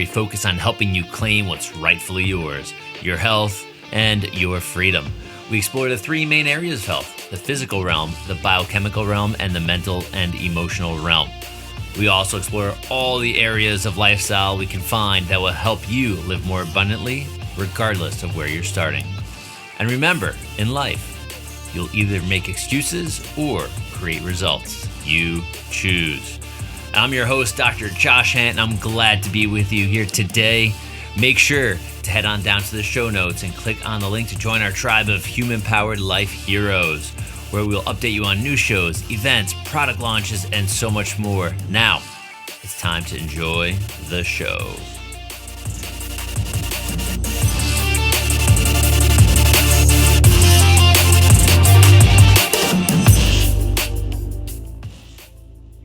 we focus on helping you claim what's rightfully yours, your health, and your freedom. We explore the three main areas of health: the physical realm, the biochemical realm, and the mental and emotional realm. We also explore all the areas of lifestyle we can find that will help you live more abundantly, regardless of where you're starting. And remember, in life, you'll either make excuses or create results. You choose. I'm your host, Dr. Josh Hant, and I'm glad to be with you here today. Make sure to head on down to the show notes and click on the link to join our tribe of human-powered life heroes, where we'll update you on new shows, events, product launches, and so much more. Now, it's time to enjoy the show.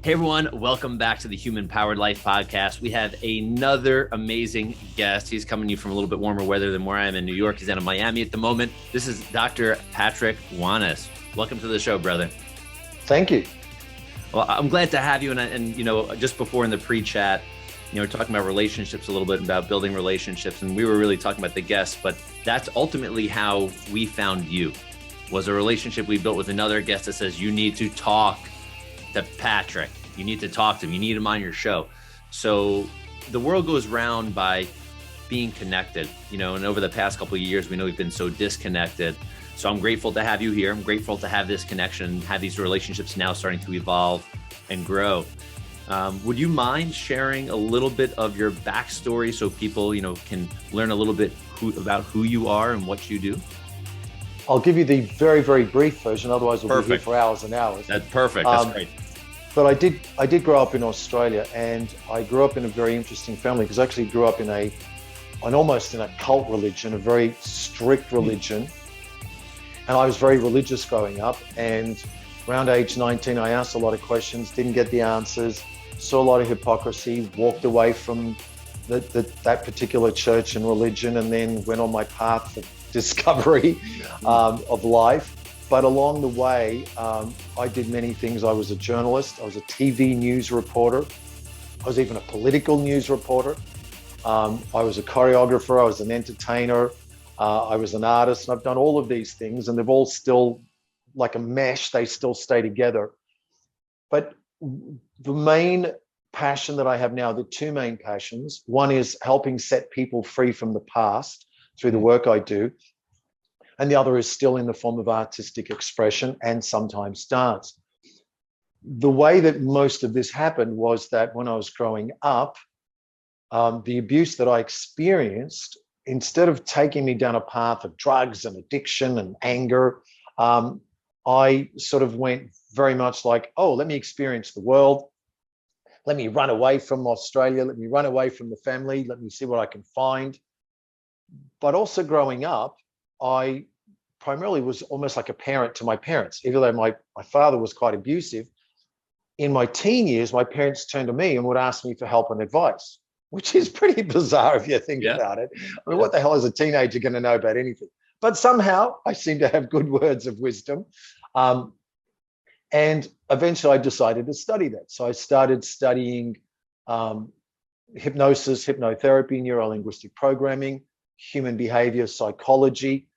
Hey everyone, welcome back to the Human Powered Life Podcast. We have another amazing guest. He's coming to you from a little bit warmer weather than where I am in New York. He's out of Miami at the moment. This is Dr. Patrick Wanis. Welcome to the show, brother. Thank you. Well, I'm glad to have you. And you know, just before in the pre-chat, you know, talking about relationships a little bit, about building relationships, and we were really talking about the guests, but that's ultimately how we found you, was a relationship we built with another guest that says, you need to talk to Patrick. You need to talk to him. You need him on your show. So the world goes round by being connected, you know, and over the past couple of years, we know we've been so disconnected. So I'm grateful to have you here. I'm grateful to have this connection, have these relationships now starting to evolve and grow. Would you mind sharing a little bit of your backstory so people, you know, can learn a little bit about who you are and what you do? I'll give you the very, very brief version. Otherwise, we'll be here for hours and hours. That's perfect. That's great. But I did grow up in Australia, and I grew up in a very interesting family because I actually grew up in almost in a cult religion, a very strict religion. And I was very religious growing up. And around age 19, I asked a lot of questions, didn't get the answers, saw a lot of hypocrisy, walked away from that particular church and religion, and then went on my path of discovery of life. But along the way, I did many things. I was a journalist. I was a TV news reporter. I was even a political news reporter. I was a choreographer. I was an entertainer. I was an artist. And I've done all of these things, and they've all still, like a mesh, they still stay together. But the main passion that I have now, the two main passions, one is helping set people free from the past through the work I do. And the other is still in the form of artistic expression and sometimes dance. The way that most of this happened was that when I was growing up, the abuse that I experienced, instead of taking me down a path of drugs and addiction and anger, I sort of went very much like, oh, let me experience the world. Let me run away from Australia. Let me run away from the family. Let me see what I can find. But also growing up, I primarily was almost like a parent to my parents. Even though my father was quite abusive, in my teen years, my parents turned to me and would ask me for help and advice, which is pretty bizarre if you think about it. I mean, what the hell is a teenager going to know about anything? But somehow I seem to have good words of wisdom. And eventually I decided to study that. So I started studying hypnosis, hypnotherapy, neuro-linguistic programming, human behavior, psychology,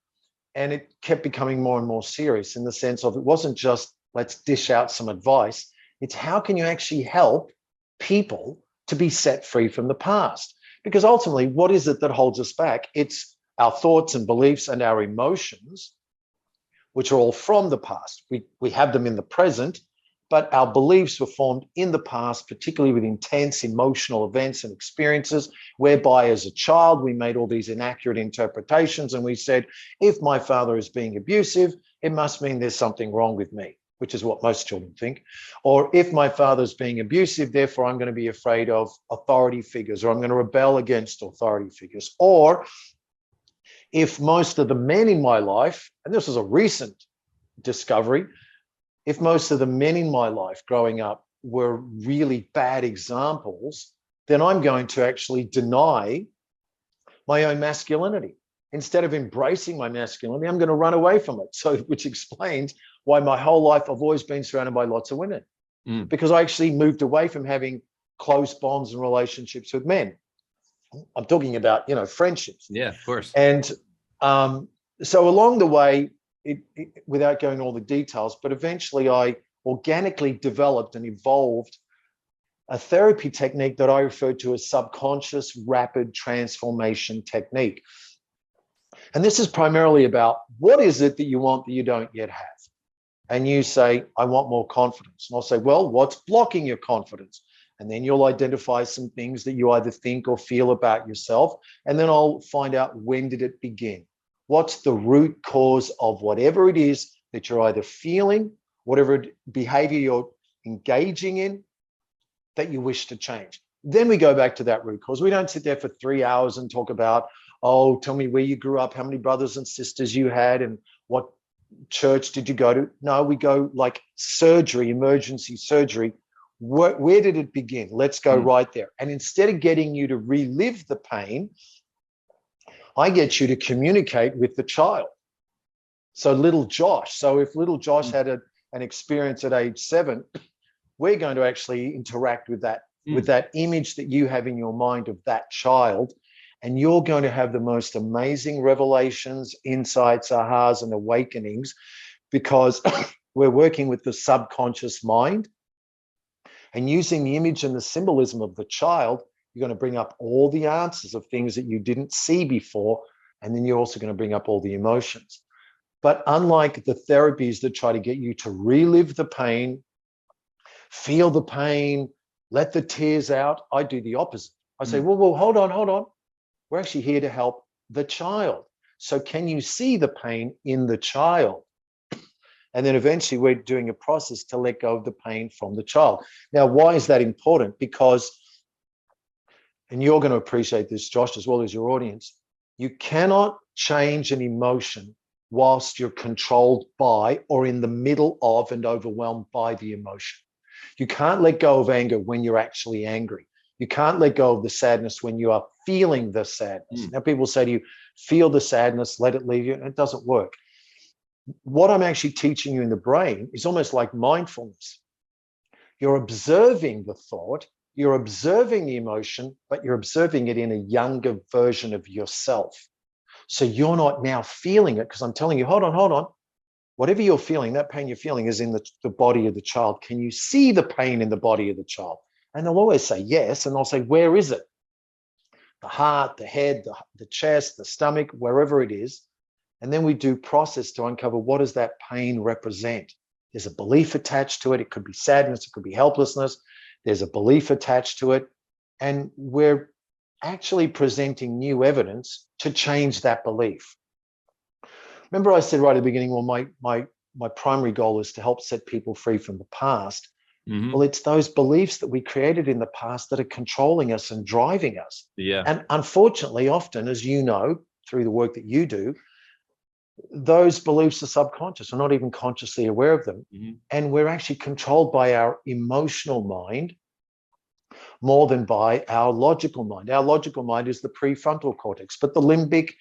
and it kept becoming more and more serious in the sense of it wasn't just let's dish out some advice, it's how can you actually help people to be set free from the past? Because ultimately, what is it that holds us back? It's our thoughts and beliefs and our emotions, which are all from the past. We have them in the present, but our beliefs were formed in the past, particularly with intense emotional events and experiences, whereby as a child, we made all these inaccurate interpretations and we said, if my father is being abusive, it must mean there's something wrong with me, which is what most children think. Or if my father's being abusive, therefore I'm going to be afraid of authority figures, or I'm going to rebel against authority figures. Or if most of the men in my life, and this is a recent discovery, if most of the men in my life growing up were really bad examples, then I'm going to actually deny my own masculinity. Instead of embracing my masculinity, I'm going to run away from it. So, which explains why my whole life I've always been surrounded by lots of women, because I actually moved away from having close bonds and relationships with men. I'm talking about, friendships. Yeah, of course. And so along the way, without going all the details, but eventually I organically developed and evolved a therapy technique that I refer to as subconscious rapid transformation technique. And this is primarily about what is it that you want that you don't yet have? And you say, I want more confidence. And I'll say, well, what's blocking your confidence? And then you'll identify some things that you either think or feel about yourself. And then I'll find out, when did it begin? What's the root cause of whatever it is that you're either feeling, whatever behavior you're engaging in that you wish to change? Then we go back to that root cause. We don't sit there for 3 hours and talk about, oh, tell me where you grew up, how many brothers and sisters you had, and what church did you go to? No, we go like surgery, emergency surgery. Where did it begin? Let's go right there. And instead of getting you to relive the pain, I get you to communicate with the child. So little Josh. So if little Josh had an experience at age 7, we're going to actually interact with that image that you have in your mind of that child. And you're going to have the most amazing revelations, insights, ahas, and awakenings, because we're working with the subconscious mind. And using the image and the symbolism of the child, you're going to bring up all the answers of things that you didn't see before. And then you're also going to bring up all the emotions. But unlike the therapies that try to get you to relive the pain, feel the pain, let the tears out, I do the opposite. I say, well, hold on. We're actually here to help the child. So can you see the pain in the child? And then eventually we're doing a process to let go of the pain from the child. Now, why is that important? Because, and you're going to appreciate this, Josh, as well as your audience, you cannot change an emotion whilst you're controlled by or in the middle of and overwhelmed by the emotion. You can't let go of anger when you're actually angry. You can't let go of the sadness when you are feeling the sadness. Now, people say to you, feel the sadness, let it leave you. And it doesn't work. What I'm actually teaching you in the brain is almost like mindfulness. You're observing the thought, you're observing the emotion, but you're observing it in a younger version of yourself. So you're not now feeling it, because I'm telling you, hold on. Whatever you're feeling, that pain you're feeling is in the body of the child. Can you see the pain in the body of the child? And they'll always say yes. And I'll say, where is it? The heart, the head, the chest, the stomach, wherever it is. And then we do process to uncover, what does that pain represent? There's a belief attached to it. It could be sadness. It could be helplessness. There's a belief attached to it. And we're actually presenting new evidence to change that belief. Remember I said right at the beginning, well, my primary goal is to help set people free from the past. Well, it's those beliefs that we created in the past that are controlling us and driving us. Yeah. And unfortunately, often, as you know, through the work that you do, those beliefs are subconscious. We're not even consciously aware of them. And we're actually controlled by our emotional mind more than by our logical mind. Our logical mind is the prefrontal cortex, but the limbic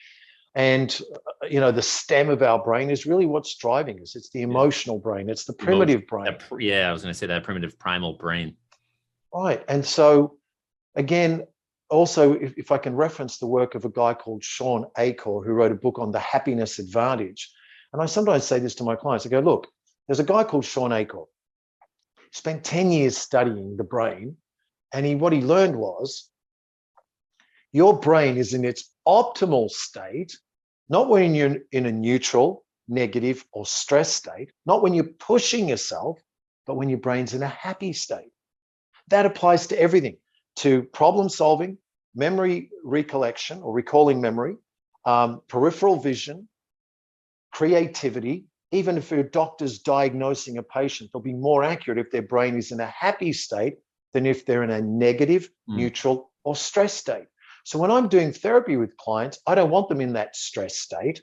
and the stem of our brain is really what's driving us. It's the emotional brain. It's the primitive brain. I was going to say that primitive primal brain. Right. And so, again, also, if I can reference the work of a guy called Sean Acor, who wrote a book on the happiness advantage. And I sometimes say this to my clients. I go, look, there's a guy called Sean Acor. He spent 10 years studying the brain. And what he learned was, your brain is in its optimal state, not when you're in a neutral, negative, or stress state, not when you're pushing yourself, but when your brain's in a happy state. That applies to everything, to problem solving, memory recollection or recalling memory, peripheral vision, creativity. Even if your doctor's diagnosing a patient, they'll be more accurate if their brain is in a happy state than if they're in a negative, neutral, or stress state. So when I'm doing therapy with clients, I don't want them in that stress state.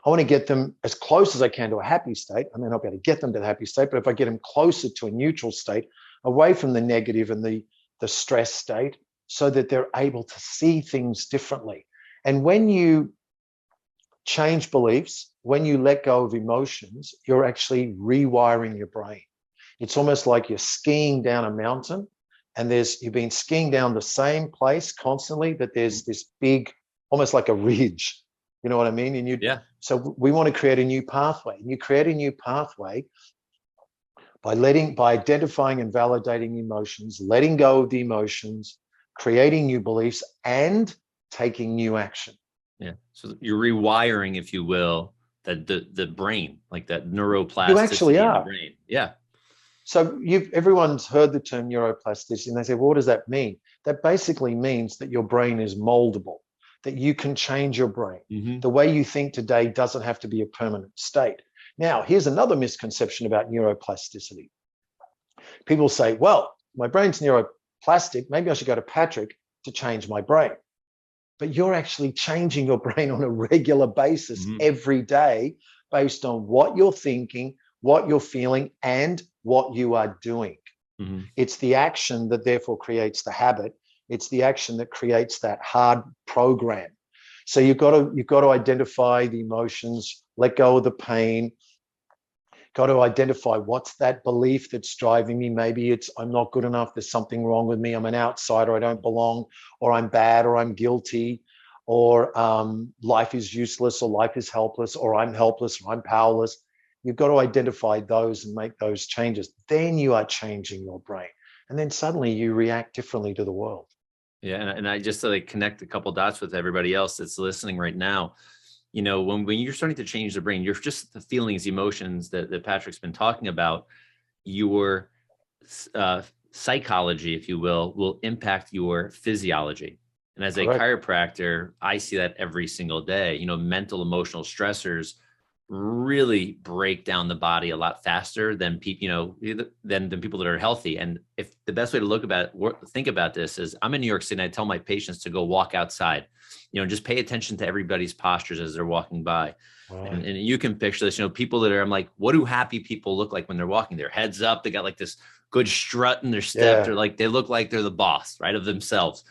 I want to get them as close as I can to a happy state. I may not be able to get them to the happy state, but if I get them closer to a neutral state, away from the negative and the stress state, so that they're able to see things differently. And when you change beliefs, when you let go of emotions, you're actually rewiring your brain. It's almost like you're skiing down a mountain and you've been skiing down the same place constantly, but there's this big, almost like a ridge, you know what I mean? And so we want to create a new pathway, and you create a new pathway by identifying and validating emotions, letting go of the emotions, creating new beliefs, and taking new action. Yeah. So you're rewiring, if you will, the brain, like that neuroplasticity You actually in are. the brain. Yeah. So everyone's heard the term neuroplasticity, and they say, well, what does that mean? That basically means that your brain is moldable, that you can change your brain. Mm-hmm. The way you think today doesn't have to be a permanent state. Now, here's another misconception about neuroplasticity. People say, well, my brain's neuroplastic. Maybe I should go to Patrick to change my brain. But you're actually changing your brain on a regular basis every day based on what you're thinking, what you're feeling, and what you are doing. Mm-hmm. It's the action that therefore creates the habit. It's the action that creates that hard program. So you've got to identify the emotions, let go of the pain, got to identify what's that belief that's driving me. Maybe it's I'm not good enough, there's something wrong with me, I'm an outsider, I don't belong, or I'm bad, or I'm guilty, or life is useless, or life is helpless, or I'm helpless, or I'm powerless. You've got to identify those and make those changes. Then you are changing your brain. And then suddenly you react differently to the world. Yeah. And I just like connect a couple dots with everybody else that's listening right now. You know, when you're starting to change the brain, you're just the feelings, emotions that Patrick's been talking about, your psychology, if you will impact your physiology. And as Correct. a chiropractor, I see that every single day. You know, mental, emotional stressors really break down the body a lot faster than people, than people that are healthy. And if the best way to think about this is, I'm in New York City, and I tell my patients to go walk outside, just pay attention to everybody's postures as they're walking by. Right. And you can picture this, people that are, I'm like, what do happy people look like when they're walking? Their heads up, they got like this good strut in their step. They're like, they look like they're the boss, right, of themselves.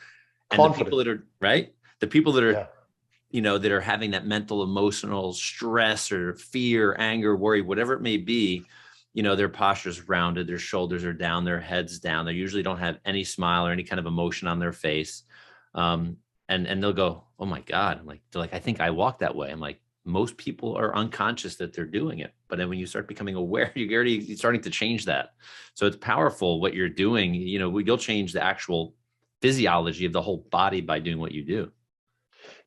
And confident. The people that are, right, the people that are, that are having that mental, emotional stress or fear, anger, worry, whatever it may be, their posture's rounded, their shoulders are down, their head's down. They usually don't have any smile or any kind of emotion on their face. And they'll go, oh my God. They're like, I think I walk that way. I'm like, most people are unconscious that they're doing it. But then when you start becoming aware, you're starting to change that. So it's powerful what you're doing. You'll change the actual physiology of the whole body by doing what you do.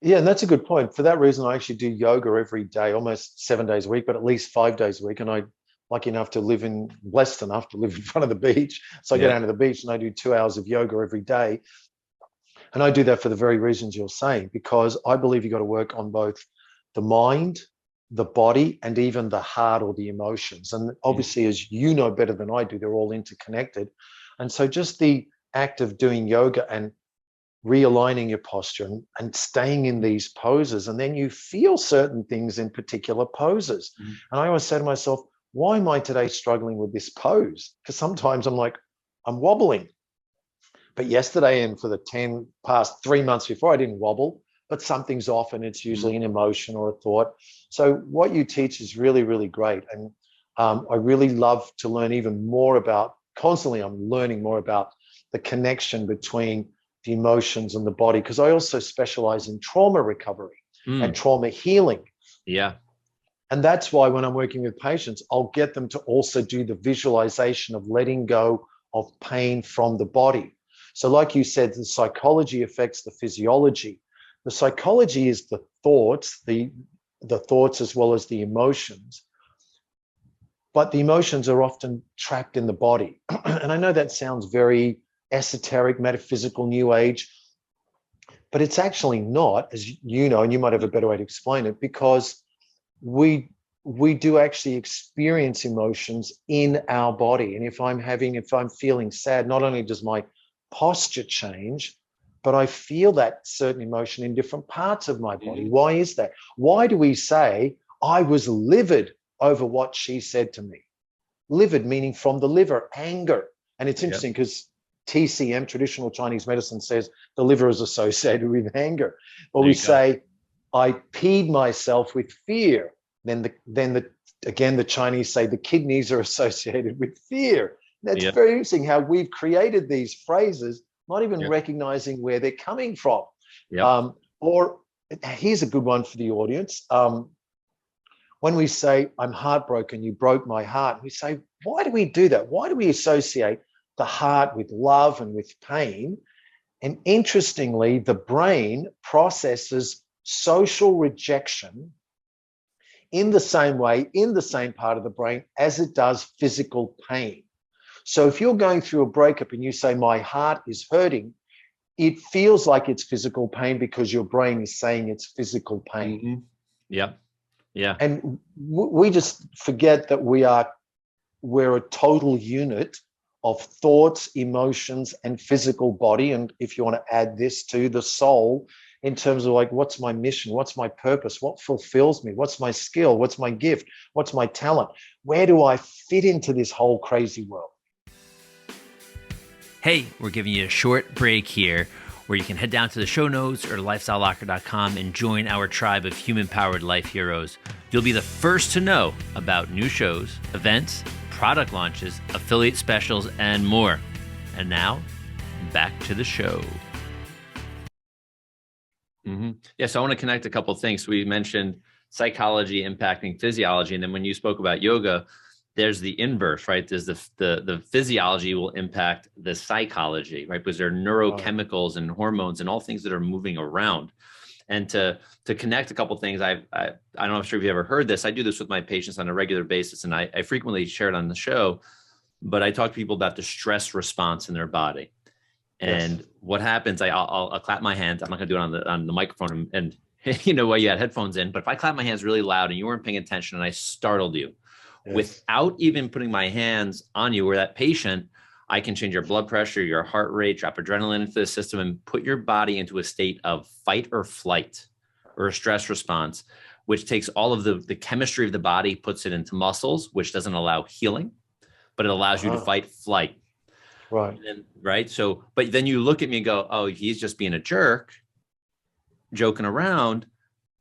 Yeah, and that's a good point. For that reason, I actually do yoga every day, almost 7 days a week, but at least 5 days a week. And I'm blessed enough to live in front of the beach. So I get down to the beach and I do 2 hours of yoga every day. And I do that for the very reasons you're saying, because I believe you've got to work on both the mind, the body, and even the heart or the emotions. And obviously, as you know better than I do, they're all interconnected. And so just the act of doing yoga and realigning your posture and staying in these poses, and then you feel certain things in particular poses. And I always say to myself, why am I today struggling with this pose? Because sometimes I'm like, I'm wobbling. But yesterday and for the past 3 months before, I didn't wobble, but something's off, and it's usually an emotion or a thought. So what you teach is really, really great. And I really love to learn even more about, constantly I'm learning more about the connection between the emotions and the body, because I also specialize in trauma recovery and trauma healing. Yeah. And that's why when I'm working with patients, I'll get them to also do the visualization of letting go of pain from the body. So like you said, the psychology affects the physiology. The psychology is the thoughts, the thoughts as well as the emotions. But the emotions are often trapped in the body. And I know that sounds very esoteric, metaphysical, new age, but it's actually not, as you know, and you might have a better way to explain it, because we do actually experience emotions in our body. And if I'm feeling sad, not only does my posture change, but I feel that certain emotion in different parts of my body. Why is that? Why do we say, I was livid over what she said to me? Livid meaning from the liver, anger. And it's interesting because TCM, traditional Chinese medicine, says the liver is associated with anger. Or we say, I peed myself with fear. Then the Chinese say the kidneys are associated with fear. That's very interesting how we've created these phrases, not even recognizing where they're coming from. Or here's a good one for the audience. When we say, I'm heartbroken, you broke my heart, we say, why do we do that? Why do we associate the heart with love and with pain? And interestingly, the brain processes social rejection in the same way, in the same part of the brain as it does physical pain. So if you're going through a breakup and you say, my heart is hurting, it feels like it's physical pain because your brain is saying it's physical pain. And we just forget that we're a total unit of thoughts, emotions, and physical body. And if you want to add this to the soul, in terms of like, what's my mission? What's my purpose? What fulfills me? What's my skill? What's my gift? What's my talent? Where do I fit into this whole crazy world? Hey, we're giving you a short break here where you can head down to the show notes or lifestylelocker.com and join our tribe of human-powered life heroes. You'll be the first to know about new shows, events, product launches, affiliate specials, and more. And now, back to the show. So I want to connect a couple of things. We mentioned psychology impacting physiology, and then when you spoke about yoga, there's the inverse, right? There's the physiology will impact the psychology, right? Because there are neurochemicals and hormones and all things that are moving around. And to connect a couple of things, I'm not sure if you've ever heard this. I do this with my patients on a regular basis, and I frequently share it on the show. But I talk to people about the stress response in their body, and what happens. I'll clap my hands. I'm not going to do it on the microphone, and you know why you had headphones in. But if I clap my hands really loud and you weren't paying attention, and I startled you. Without even putting my hands on you or that patient, I can change your blood pressure, your heart rate, drop adrenaline into the system, and put your body into a state of fight or flight or a stress response, which takes all of the chemistry of the body, puts it into muscles, which doesn't allow healing, but it allows you to fight, flight. Right. So, but then you look at me and go, oh, he's just being a jerk, joking around.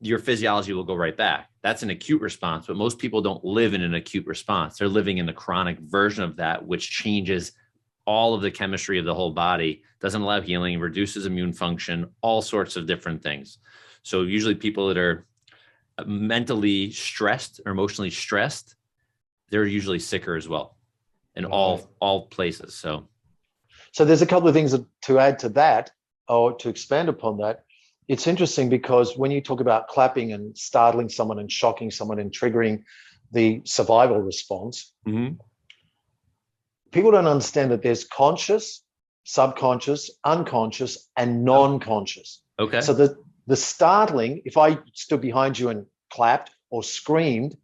Your physiology will go right back. That's an acute response, but most people don't live in an acute response. They're living in a chronic version of that, which changes all of the chemistry of the whole body, doesn't allow healing, reduces immune function, all sorts of different things. So usually people that are mentally stressed or emotionally stressed, they're usually sicker as well in all places. So there's a couple of things to add to that, or to expand upon that. It's interesting because when you talk about clapping and startling someone and shocking someone and triggering the survival response, people don't understand that there's conscious, subconscious, unconscious, and non-conscious. So the startling, if I stood behind you and clapped or screamed,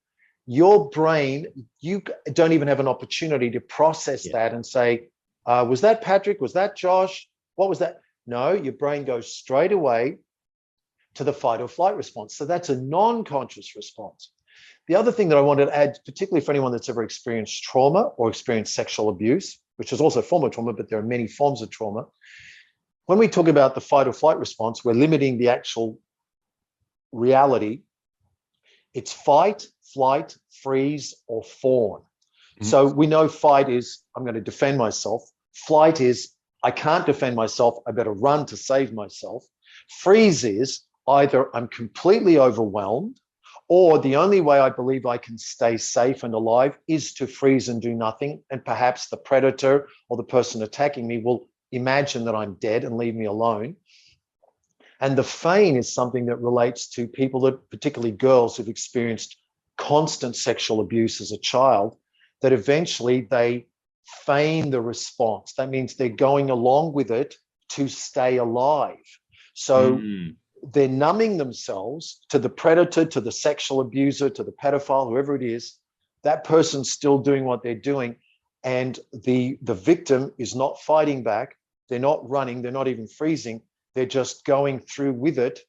your brain, you don't even have an opportunity to process that and say, was that Patrick? Was that Josh? What was that? No, your brain goes straight away to the fight or flight response. So that's a non-conscious response. The other thing that I wanted to add, particularly for anyone that's ever experienced trauma or experienced sexual abuse, which is also a form of trauma, but there are many forms of trauma. When we talk about the fight or flight response, we're limiting the actual reality. It's fight, flight, freeze, or fawn. So we know fight is, I'm going to defend myself. Flight is, I can't defend myself. I better run to save myself. Freeze is, either I'm completely overwhelmed, or the only way I believe I can stay safe and alive is to freeze and do nothing. And perhaps the predator or the person attacking me will imagine that I'm dead and leave me alone. And the feign is something that relates to people, that particularly girls who've experienced constant sexual abuse as a child, that eventually they feign the response. That means they're going along with it to stay alive. So they're numbing themselves to the predator, to the sexual abuser, to the pedophile, whoever it is. That person's still doing what they're doing. And the victim is not fighting back. They're not running. They're not even freezing. They're just going through with it,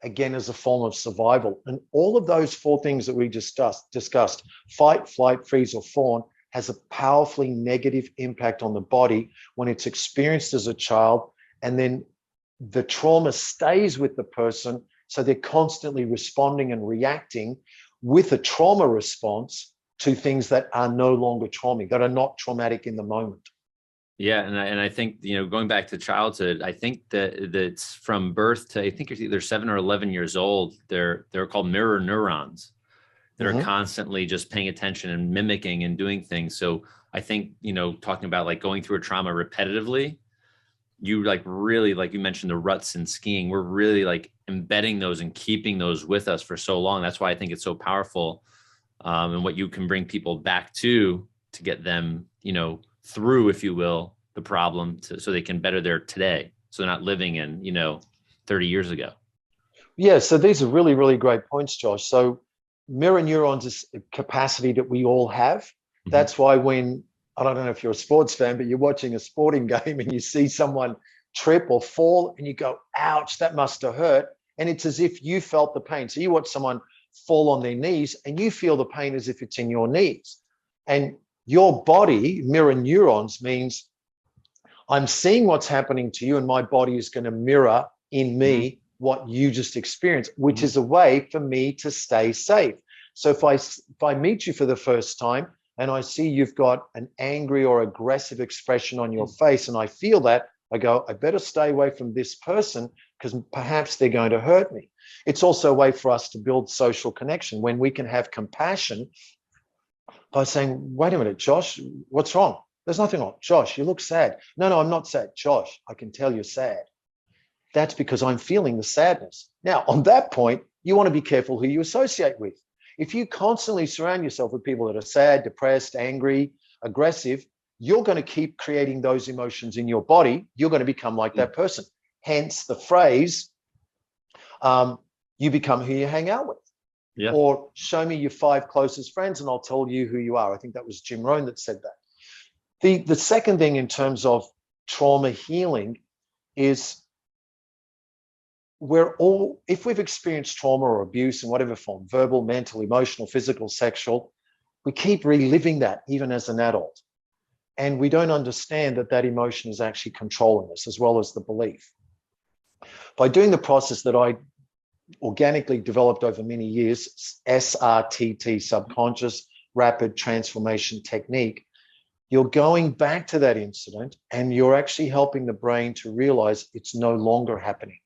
again, as a form of survival. And all of those four things that we discussed, fight, flight, freeze, or fawn, has a powerfully negative impact on the body when it's experienced as a child, and then the trauma stays with the person. So they're constantly responding and reacting with a trauma response to things that are no longer traumatic, that are not traumatic in the moment. Yeah, and I think, going back to childhood, I think that it's from birth to, I think it's either 7 or 11 years old. They're called mirror neurons that are constantly just paying attention and mimicking and doing things. So I think, talking about like going through a trauma repetitively, you like really, like you mentioned, the ruts in skiing, we're really like embedding those and keeping those with us for so long. That's why I think it's so powerful, and what you can bring people back to get them, through, if you will, the problem so they can better their today. So they're not living in, 30 years ago. Yeah, so these are really, really great points, Josh. So mirror neurons is a capacity that we all have. That's why when, I don't know if you're a sports fan, but you're watching a sporting game and you see someone trip or fall and you go, ouch, that must have hurt. And it's as if you felt the pain. So you watch someone fall on their knees and you feel the pain as if it's in your knees. And your body, mirror neurons, means I'm seeing what's happening to you and my body is going to mirror in me what you just experienced, which is a way for me to stay safe. So if I meet you for the first time and I see you've got an angry or aggressive expression on your face and I feel that, I go, I better stay away from this person because perhaps they're going to hurt me. It's also a way for us to build social connection when we can have compassion by saying, wait a minute, Josh, what's wrong? There's nothing wrong. Josh, you look sad. No, I'm not sad. Josh, I can tell you're sad. That's because I'm feeling the sadness. Now, on that point, you want to be careful who you associate with. If you constantly surround yourself with people that are sad, depressed, angry, aggressive, you're going to keep creating those emotions in your body. You're going to become like that person. Hence the phrase, you become who you hang out with. Yeah. Or show me your 5 closest friends and I'll tell you who you are. I think that was Jim Rohn that said that. The second thing in terms of trauma healing is if we've experienced trauma or abuse in whatever form, verbal, mental, emotional, physical, sexual, we keep reliving that even as an adult. And we don't understand that emotion is actually controlling us as well as the belief. By doing the process that I organically developed over many years, SRTT, subconscious rapid transformation technique, you're going back to that incident and you're actually helping the brain to realize it's no longer happening.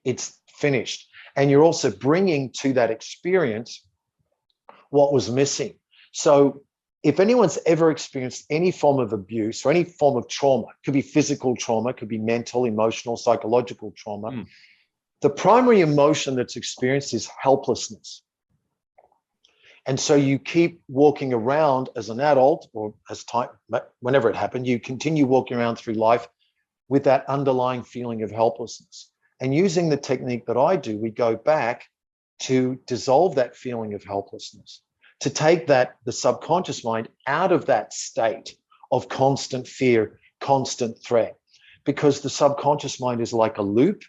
It's finished. And you're also bringing to that experience what was missing. So if anyone's ever experienced any form of abuse or any form of trauma, it could be physical trauma, it could be mental, emotional, psychological trauma, the primary emotion that's experienced is helplessness. And so you keep walking around as an adult or as time, whenever it happened, you continue walking around through life with that underlying feeling of helplessness. And using the technique that I do, we go back to dissolve that feeling of helplessness, to take the subconscious mind out of that state of constant fear, constant threat, because the subconscious mind is like a loop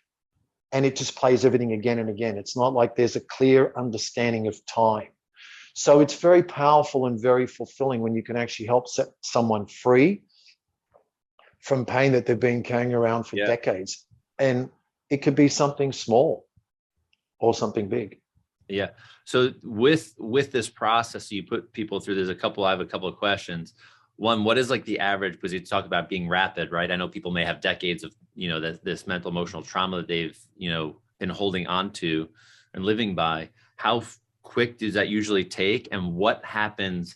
and it just plays everything again and again. It's not like there's a clear understanding of time. So it's very powerful and very fulfilling when you can actually help set someone free from pain that they've been carrying around for decades. And it could be something small or something big. Yeah. So with this process, you put people through, I have a couple of questions. One, what is like the average, because you talk about being rapid, right? I know people may have decades of, this mental emotional trauma that they've, been holding on to and living by. How quick does that usually take? And what happens?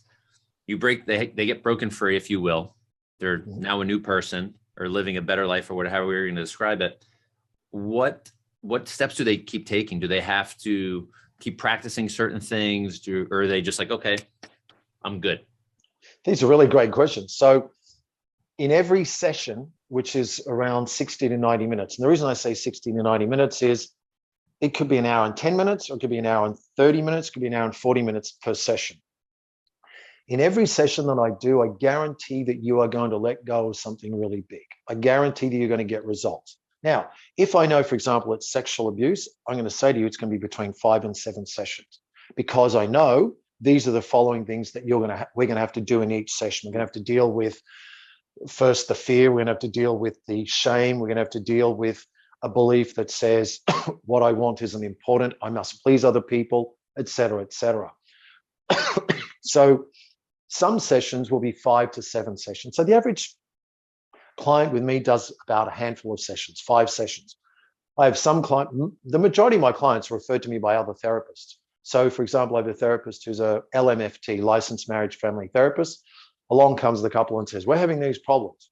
They get broken free, if you will. They're now a new person or living a better life or whatever we're going to describe it. What steps do they keep taking? Do they have to keep practicing certain things? Or are they just like, okay, I'm good? These are really great questions. So in every session, which is around 60 to 90 minutes, and the reason I say 60 to 90 minutes is it could be an hour and 10 minutes, or it could be an hour and 30 minutes, it could be an hour and 40 minutes per session. In every session that I do, I guarantee that you are going to let go of something really big. I guarantee that you're going to get results. Now, if I know, for example, it's sexual abuse, I'm going to say to you, it's going to be between 5 and 7 sessions, because I know these are the following things that we're going to have to do in each session. We're going to have to deal with first the fear. We're going to have to deal with the shame. We're going to have to deal with a belief that says what I want isn't important. I must please other people, et cetera, et cetera. So some sessions will be 5 to 7 sessions. So the average client with me does about a handful of sessions, 5 sessions. I have some client, the majority of my clients are referred to me by other therapists. So for example, I have a therapist who's a LMFT, licensed marriage family therapist. Along comes the couple and says, we're having these problems.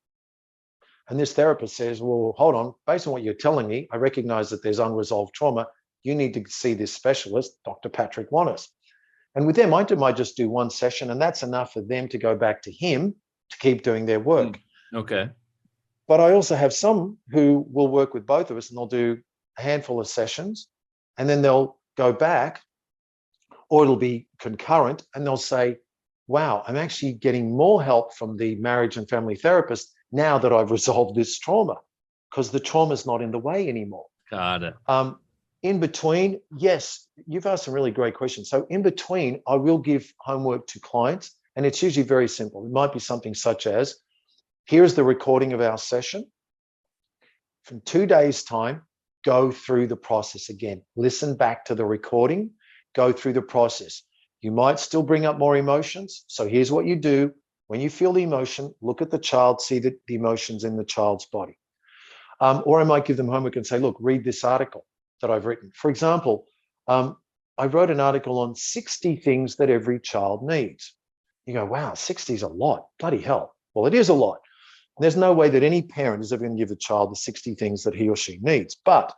And this therapist says, well, hold on, based on what you're telling me, I recognize that there's unresolved trauma. You need to see this specialist, Dr. Patrick Wanis. And with them, I might just do 1 session, and that's enough for them to go back to him to keep doing their work. Okay. But I also have some who will work with both of us, and they'll do a handful of sessions, and then they'll go back, or it'll be concurrent, and they'll say, wow, I'm actually getting more help from the marriage and family therapist now that I've resolved this trauma, because the trauma is not in the way anymore. Got it. In between, yes, you've asked some really great questions. So in between, I will give homework to clients, and it's usually very simple. It might be something such as, here's the recording of our session. From 2 days' time, go through the process again. Listen back to the recording, go through the process. You might still bring up more emotions. So here's what you do. When you feel the emotion, look at the child, see the emotions in the child's body. Or I might give them homework and say, look, read this article that I've written. For example, I wrote an article on 60 things that every child needs. You go, wow, 60 is a lot. Bloody hell. Well, it is a lot. There's no way that any parent is ever going to give a child the 60 things that he or she needs. But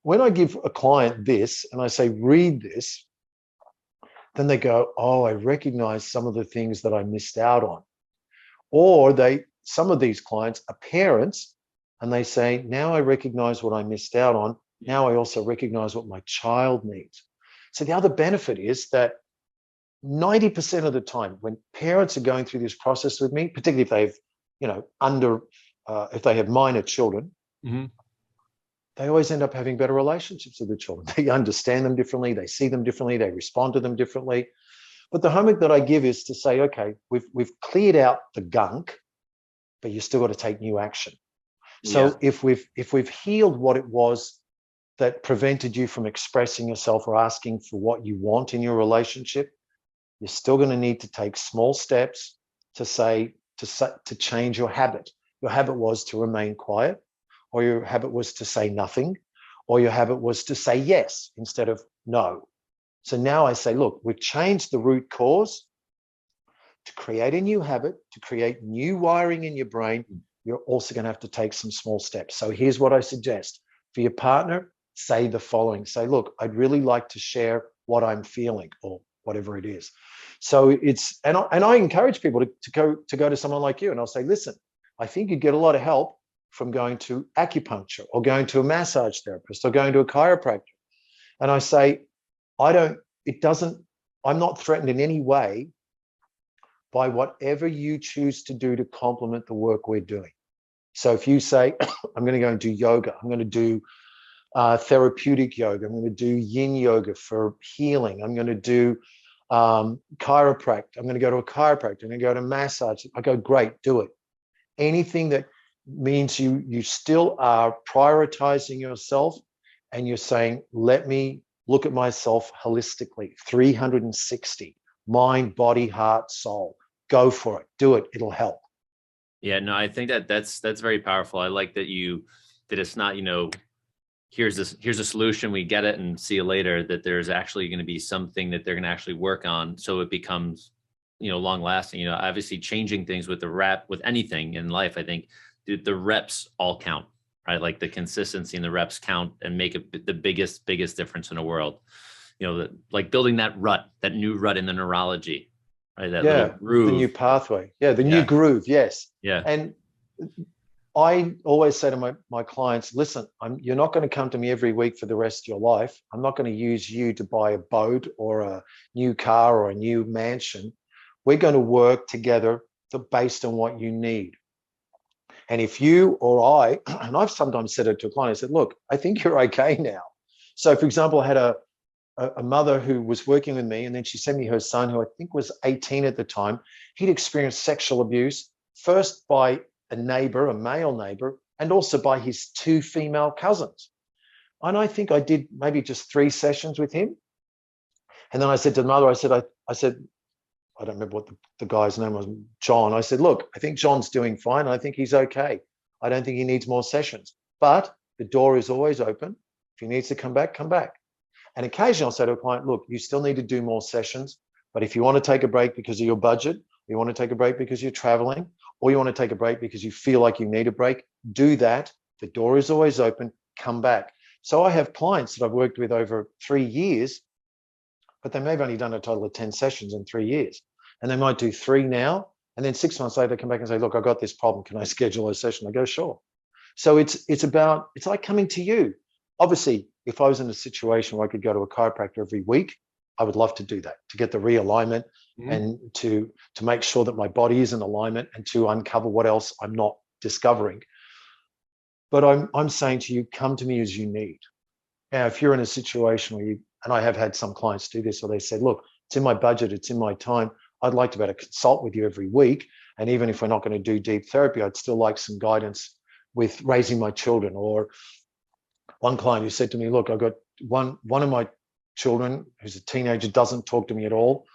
when I give a client this and I say, read this, then they go, oh, I recognize some of the things that I missed out on. Or some of these clients are parents, and they say, now I recognize what I missed out on. Now I also recognize what my child needs. So the other benefit is that 90% of the time when parents are going through this process with me, particularly if they've, if they have minor children, they always end up having better relationships with the children. They understand them differently. They see them differently. They respond to them differently. But the homework that I give is to say, okay, we've cleared out the gunk, but you still got to take new action. So if we've healed what it was that prevented you from expressing yourself or asking for what you want in your relationship, you're still going to need to take small steps to change your habit. Your habit was to remain quiet, or your habit was to say nothing, or your habit was to say yes instead of no. So now I say, look, we've changed the root cause. To create a new habit, to create new wiring in your brain, you're also going to have to take some small steps. So here's what I suggest. For your partner, say the following. Say, look, I'd really like to share what I'm feeling, or whatever it is. So and I encourage people to go to someone like you, and I'll say, listen, I think you'd get a lot of help from going to acupuncture, or going to a massage therapist, or going to a chiropractor. And I say, I'm not threatened in any way by whatever you choose to do to complement the work we're doing. So if you say, I'm going to go and do yoga, I'm going to do therapeutic yoga, I'm going to do yin yoga for healing, I'm going to do chiropractic, I'm going to go to a chiropractor, I'm going to go to massage. I go, great, do it. Anything that means you still are prioritizing yourself, and you're saying, let me look at myself holistically, 360, mind, body, heart, soul. Go for it. Do it. It'll help. Yeah, no, I think that's very powerful. I like that it's not, here's a solution, we get it and see you later, that there's actually going to be something that they're going to actually work on, so it becomes, long lasting. Obviously changing things with anything in life, I think the reps all count, right? Like the consistency and the reps count and make the biggest difference in the world. Like building that new rut in the neurology, right? That little groove. The new pathway. Yeah, the new groove. Yes. Yeah. And I always say to my clients, listen, you're not going to come to me every week for the rest of your life. I'm not going to use you to buy a boat or a new car or a new mansion. We're going to work together based on what you need. And if you or I, and I've sometimes said it to a client, I said, look, I think you're okay now. So for example, I had a mother who was working with me, and then she sent me her son, who I think was 18 at the time. He'd experienced sexual abuse, first by a neighbor, a male neighbor, and also by his 2 female cousins. And I think I did maybe just 3 sessions with him. And then I said to the mother, I said, I don't remember what the guy's name was, John. I said, look, I think John's doing fine. I think he's okay. I don't think he needs more sessions, but the door is always open. If he needs to come back, come back. And occasionally I'll say to a client, look, you still need to do more sessions, but if you want to take a break because of your budget, you want to take a break because you're traveling, or you want to take a break because you feel like you need a break, do that. The door is always open. Come back. So I have clients that I've worked with over 3 years, but they may have only done a total of 10 sessions in 3 years. And they might do 3 now. And then 6 months later, they come back and say, look, I've got this problem. Can I schedule a session? I go, sure. So it's like coming to you. Obviously, if I was in a situation where I could go to a chiropractor every week, I would love to do that, to get the realignment and to make sure that my body is in alignment and to uncover what else I'm not discovering. But I'm saying to you, come to me as you need. Now, if you're in a situation where and I have had some clients do this, or they said, look, it's in my budget, it's in my time, I'd like to be able to consult with you every week. And even if we're not going to do deep therapy, I'd still like some guidance with raising my children. Or one client who said to me, look, I've got one of my children who's a teenager, doesn't talk to me at all.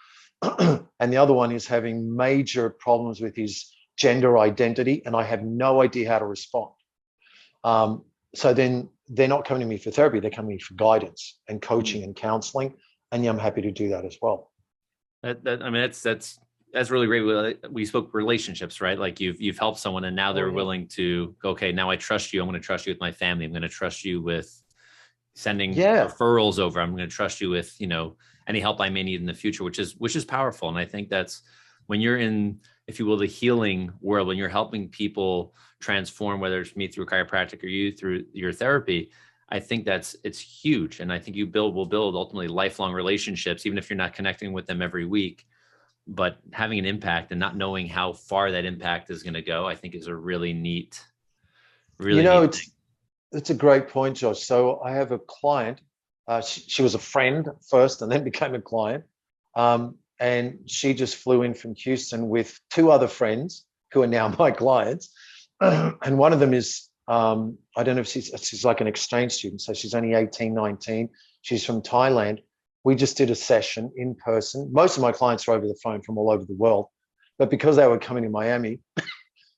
And the other one is having major problems with his gender identity, and I have no idea how to respond. So then they're not coming to me for therapy, they're coming to me for guidance and coaching and counseling. And yeah, I'm happy to do that as well. That's really great. We spoke relationships, right? Like you've helped someone, and now they're willing to go, okay, now I trust you. I'm going to trust you with my family. I'm going to trust you with sending referrals over. I'm going to trust you with, any help I may need in the future, which is powerful. And I think that's when you're in, if you will, the healing world, when you're helping people transform, whether it's me through chiropractic or you through your therapy, I think it's huge. And I think will build ultimately lifelong relationships, even if you're not connecting with them every week, but having an impact and not knowing how far that impact is going to go, I think is a really neat, it's a great point, Josh. So I have a client, she was a friend first and then became a client. And she just flew in from Houston with 2 other friends who are now my clients. And one of them is, I don't know if she's like an exchange student. So she's only 18, 19. She's from Thailand. We just did a session in person. Most of my clients are over the phone from all over the world. But because they were coming to Miami,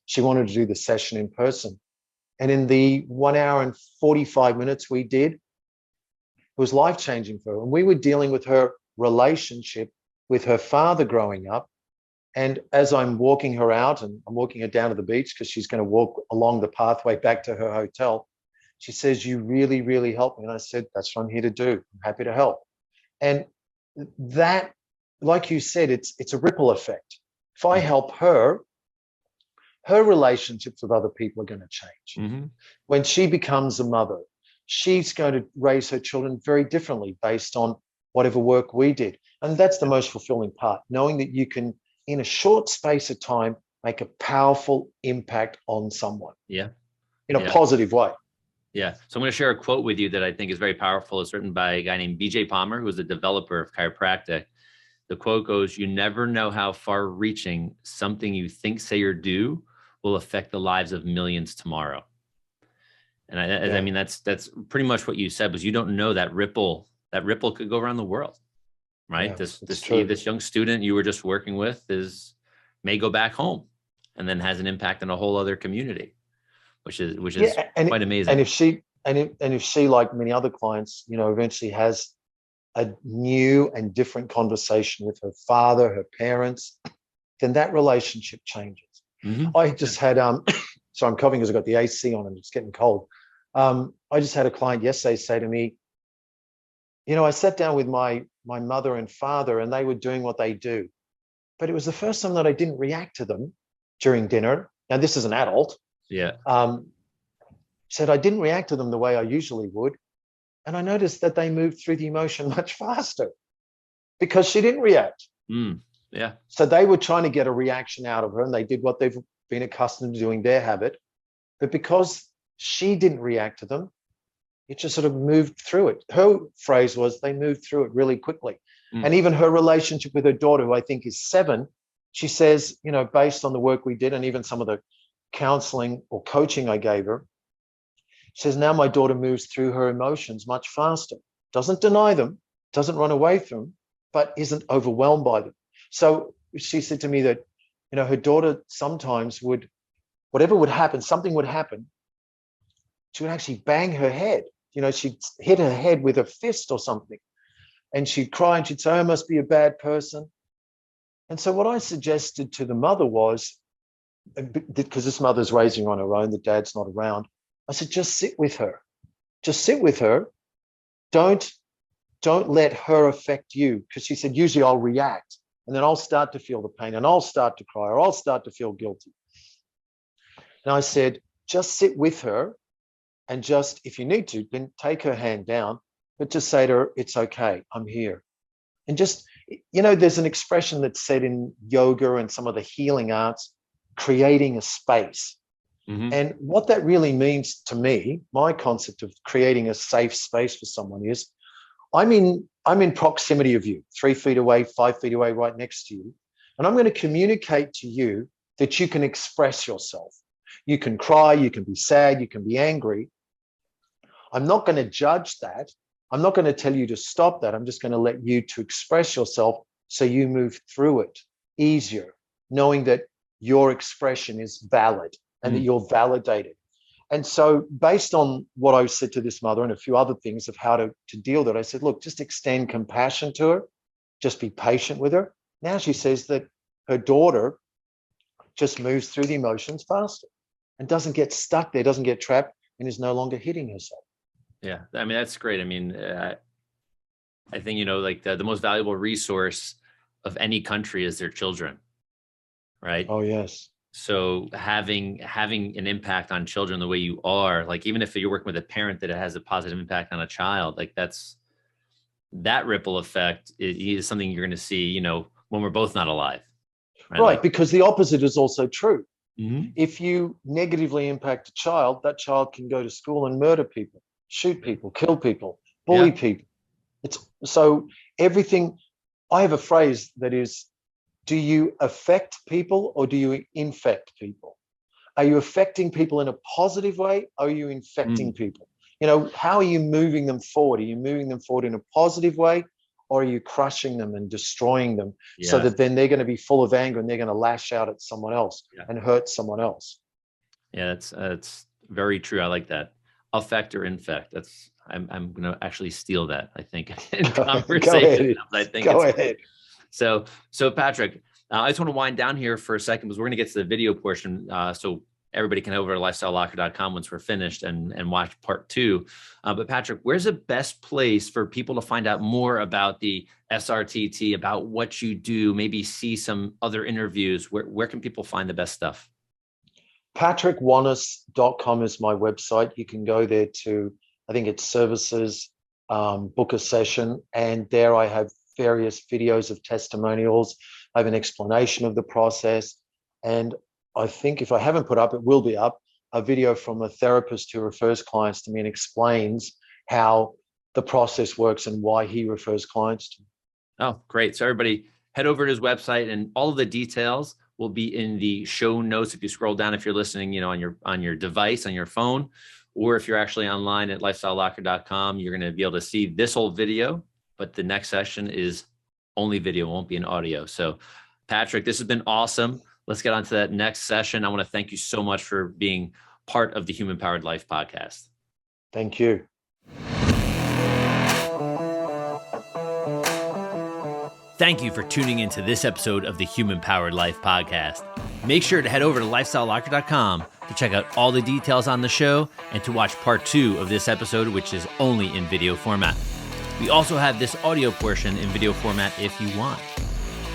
she wanted to do the session in person. And in the 1 hour and 45 minutes we did, it was life-changing for her. And we were dealing with her relationship with her father growing up. And as I'm walking her out, and I'm walking her down to the beach because she's going to walk along the pathway back to her hotel, she says, you really, really helped me. And I said, that's what I'm here to do. I'm happy to help. And that, like you said, it's a ripple effect. If I help her, her relationships with other people are going to change. When she becomes a mother, she's going to raise her children very differently based on whatever work we did. And that's the most fulfilling part, knowing that you can, in a short space of time, make a powerful impact on someone. In a positive way. Yeah. So I'm going to share a quote with you that I think is very powerful. It's written by a guy named BJ Palmer, who is a developer of chiropractic. The quote goes, you never know how far reaching something you think, say, or do will affect the lives of millions tomorrow. And I mean, that's pretty much what you said, was you don't know that ripple could go around the world, right? Yeah, this young student you were just working with may go back home and then has an impact on a whole other community, which is quite amazing. And if she, like many other clients, eventually has a new and different conversation with her father, her parents, then that relationship changes. I just had, so I'm coughing because I've got the AC on and it's getting cold. I just had a client yesterday say to me, I sat down with my mother and father and they were doing what they do. But it was the first time that I didn't react to them during dinner. Now, this is an adult. Yeah. Said I didn't react to them the way I usually would. And I noticed that they moved through the emotion much faster because she didn't react. Yeah. So they were trying to get a reaction out of her and they did what they've been accustomed to doing, their habit. But because she didn't react to them, it just sort of moved through it. Her phrase was they moved through it really quickly. And even her relationship with her daughter, who I think is 7, she says, based on the work we did and even some of the counseling or coaching I gave her, she says, now my daughter moves through her emotions much faster, doesn't deny them, doesn't run away from them, but isn't overwhelmed by them. So she said to me that, her daughter sometimes would, whatever would happen, something would happen, she would actually bang her head. She'd hit her head with a fist or something. And she'd cry and she'd say, I must be a bad person. And so what I suggested to the mother was, because this mother's raising her on her own, the dad's not around, I said, just sit with her. Just sit with her. Don't let her affect you. Because she said, usually I'll react and then I'll start to feel the pain and I'll start to cry or I'll start to feel guilty. And I said, just sit with her and just, if you need to, then take her hand down, but just say to her, it's okay, I'm here. And just, there's an expression that's said in yoga and some of the healing arts, creating a space. Mm-hmm. And what that really means to me, my concept of creating a safe space for someone is, I'm in proximity of you, 3 feet away, 5 feet away, right next to you. And I'm going to communicate to you that you can express yourself. You can cry, you can be sad, you can be angry. I'm not going to judge that. I'm not going to tell you to stop that. I'm just going to let you to express yourself so you move through it easier, knowing that your expression is valid and that you're validated. And so based on what I said to this mother and a few other things of how to deal with it, I said, look, just extend compassion to her. Just be patient with her. Now she says that her daughter just moves through the emotions faster and doesn't get stuck there, doesn't get trapped, and is no longer hitting herself. Yeah, I mean, that's great. I mean, I think, like the most valuable resource of any country is their children, right? Oh, yes. So having an impact on children the way you are, like even if you're working with a parent that has a positive impact on a child, like that ripple effect is something you're going to see, when we're both not alive. Right, like, because the opposite is also true. Mm-hmm. If you negatively impact a child, that child can go to school and murder people, shoot people, kill people, bully people. So everything. I have a phrase that is, do you affect people or do you infect people? Are you affecting people in a positive way? Or are you infecting people? How are you moving them forward? Are you moving them forward in a positive way, or are you crushing them and destroying them so that then they're going to be full of anger and they're going to lash out at someone else and hurt someone else? Yeah, that's very true. I like that. Affect or infect. I'm going to actually steal that, I think, in conversation. Go ahead. So Patrick, I just want to wind down here for a second because we're going to get to the video portion. So everybody can head over to lifestylelocker.com once we're finished and watch part 2. But Patrick, where's the best place for people to find out more about the SRTT, about what you do, maybe see some other interviews? Where can people find the best stuff? PatrickWanis.com is my website. You can go there to, I think it's services, book a session. And there I have various videos of testimonials. I have an explanation of the process. And I think if I haven't put up, it will be up, a video from a therapist who refers clients to me and explains how the process works and why he refers clients to me. Oh, great. So everybody head over to his website, and all of the details will be in the show notes. If you scroll down, if you're listening, on your device, on your phone, or if you're actually online at lifestylelocker.com, you're going to be able to see this whole video, but the next session is only video, won't be an audio. So Patrick, this has been awesome. Let's get on to that next session. I want to thank you so much for being part of the Human Powered Life podcast. Thank you. Thank you for tuning into this episode of the Human Powered Life podcast. Make sure to head over to lifestylelocker.com to check out all the details on the show and to watch part 2 of this episode, which is only in video format. We also have this audio portion in video format if you want.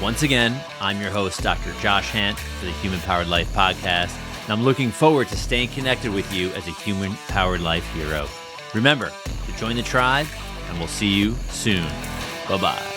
Once again, I'm your host, Dr. Josh Hant, for the Human Powered Life podcast, and I'm looking forward to staying connected with you as a Human Powered Life hero. Remember to join the tribe, and we'll see you soon. Bye-bye.